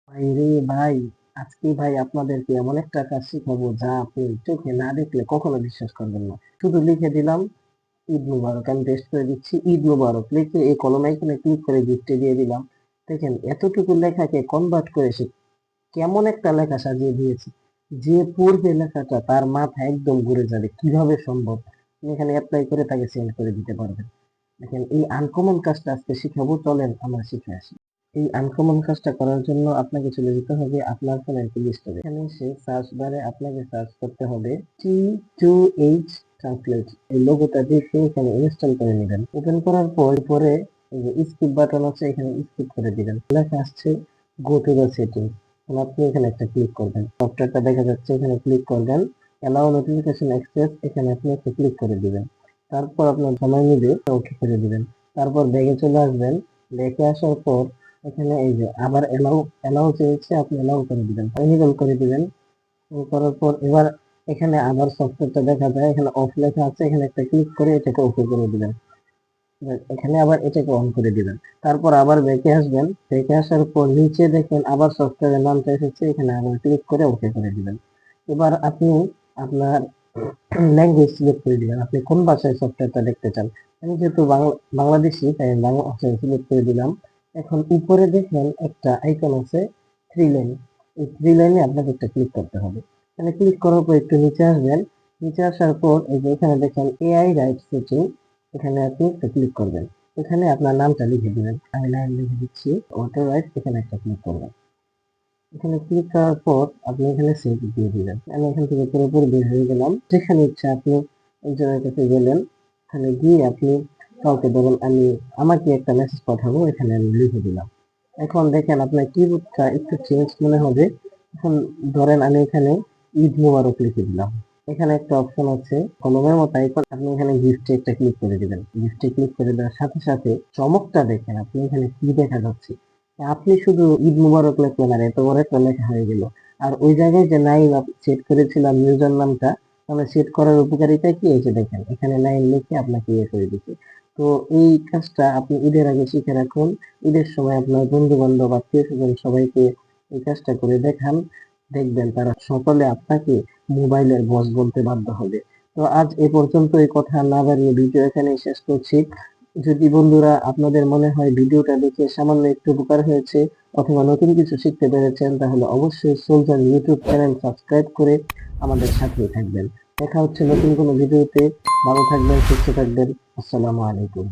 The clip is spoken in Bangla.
ভাইরে ভাই, আজকে ভাই আপনাদেরকে এমন একটা কাজ শিখাবো যা আপনি চোখে না দেখলে কখনো বিশ্বাস করবেন না। শুধু লিখে দিলাম ঈদ মুবারক, আমি টেস্ট করে দিচ্ছি ঈদ মুবারক লিখে এই কলম আইকনে ক্লিক করে গিফটে দিয়ে দিলাম। দেখেন এতটুকু লেখাকে কনভার্ট করে সে কেমন একটা লেখা সাজিয়ে দিয়েছে, যে পড়বে লেখাটা তার মাথা একদম ঘুরে যাবে, কিভাবে সম্ভব। আপনি এখানে অ্যাপ্লাই করে তাকে সেন্ড করে দিতে পারবেন। দেখেন এই আনকমন কাজটা আজকে শিখাবো, চলেন আমরা শিখে আসি। এই আনকমন কাজটা করার জন্য আপনাকে চলে যেতে হবে আপনার ফোনের প্লে স্টোরে। এখানে এসে সার্চ বারে আপনাকে সার্চ করতে হবে T2H ট্রান্সলেট। এই লোগোটা দেখে এখানে ইনস্টল করে নেবেন। ওপেন করার পর পরে এই যে স্কিপ বাটন আছে, এখানে স্কিপ করে দিবেন। লেখা আসছে গো টু দ্য সেটিংস। আপনি এখানে একটা ক্লিক করবেন, সফটওয়্যারটা দেখা যাচ্ছে, এখানে ক্লিক করবেন। অ্যালাউ নোটিফিকেশন অ্যাক্সেস, এখানে আপনি একটা ক্লিক করে দিবেন। তারপর আপনার সময় নিবে, ওকে করে দিবেন। তারপর ব্যাগে চলে আসবেন। ব্যাগে আসার পর এখানে এই যে আবার এলাও এলাও চেয়েছে, আপনি এলাও করে দিবেন, এনেবল করে দিবেন। করার পর এবার এখানে আবার সফটওয়্যারটা দেখা যায়, এখানে অফ লেখা আছে, এখানে একটা ক্লিক করে এটাকে ওকে করে দিবেন। এখানে আবার এটাকে অন করে দিবেন। তারপর আবার ব্যাকে আসবেন। ব্যাকে আসার পর নিচে দেখেন আবার সফটওয়্যারের নামটা এসেছে, এখানে আবার ক্লিক করে ওকে করে দিবেন। এবার আপনি আপনার ল্যাঙ্গুয়েজ সিলেক্ট করে দিবেন, আপনি কোন ভাষায় সফটওয়্যারটা দেখতে চান। আমি যেহেতু বাংলাদেশি, তাই আমি বাংলা ভাষায় সিলেক্ট করে দিলাম। এখন উপরে দেখেন একটা আইকন আছে, থ্রি লাইন। এই থ্রি লাইনে আপনাকে একটা ক্লিক করতে হবে। এখানে ক্লিক করার পর একটু নিচে আসবেন। নিচে আসার পর এই যে এখানে দেখেন এআই রাইট সেটিং, এখানে আপনি একটা ক্লিক করবেন। এখানে আপনার নামটা লিখে দিবেন, আমি নাম লিখে দিচ্ছি অটো রাইট, এখানে একটা ক্লিক করবেন। এখানে ক্লিক করার পর আপনি এখানে সেভ দিয়ে দিবেন। আমি এখান থেকে পুরোপুরি বের হয়ে গেলাম। যেখানে ইচ্ছা আপনি একজনের কাছে গেলেন, এখানে গিয়ে আপনি কাউকে ধরুন আমাকে একটা মেসেজ পাঠাবো, এখানে আমি লিখে দিলাম। এখন দেখেন আপনার কিবোর্ডটা একটু চেঞ্জ মনে হবে। এখন ধরেন আমি এখানে ঈদ মুবারক লিখে দিলাম। এখানে একটা অপশন আছে কলমের মতো আইকন, আপনি এখানে গিফটে একটা ক্লিক করে দিবেন। গিফটে ক্লিক করে দেওয়ার সাথে সাথে চমকটা দেখেন, আপনি এখানে কি দেখা যাচ্ছে। আপনি শুধু ঈদ মুবারক লিখলেন আর এত বড় একটা লেখা হয়ে গেল। আর ওই জায়গায় যে নাইম সেট করেছিলাম ইউজার নামটা, মানে সেট করার উপকারিতা কি, এই যে দেখেন এখানে নাইম লিখে আপনাকে ইয়ে করে দিচ্ছে। তো এই কাজটা আপনি ঈদের আগে শিখে রাখুন। ঈদের সময় আপনার বন্ধু বান্ধব আত্মীয় স্বজন সবাইকে এই কাজটা করে দেখান। দেখবেন তারা সকলে আপনাকে মোবাইলের বস বলতে বাধ্য হবে। তো আজ এ পর্যন্ত, এই কথা না বাড়িয়ে ভিডিও এখানেই শেষ করছি। যদি বন্ধুরা আপনাদের মনে হয় ভিডিওটা দেখে সামান্য একটু উপকার হয়েছে অথবা নতুন কিছু শিখতে পেরেছেন, তাহলে অবশ্যই সোলজার ইউটিউব চ্যানেল সাবস্ক্রাইব করে আমাদের সাথেই থাকবেন। দেখা হচ্ছে নতুন কোনো ভিডিওতে। ভালো থাকবেন, সুস্থ থাকবেন। আসসালামু আলাইকুম।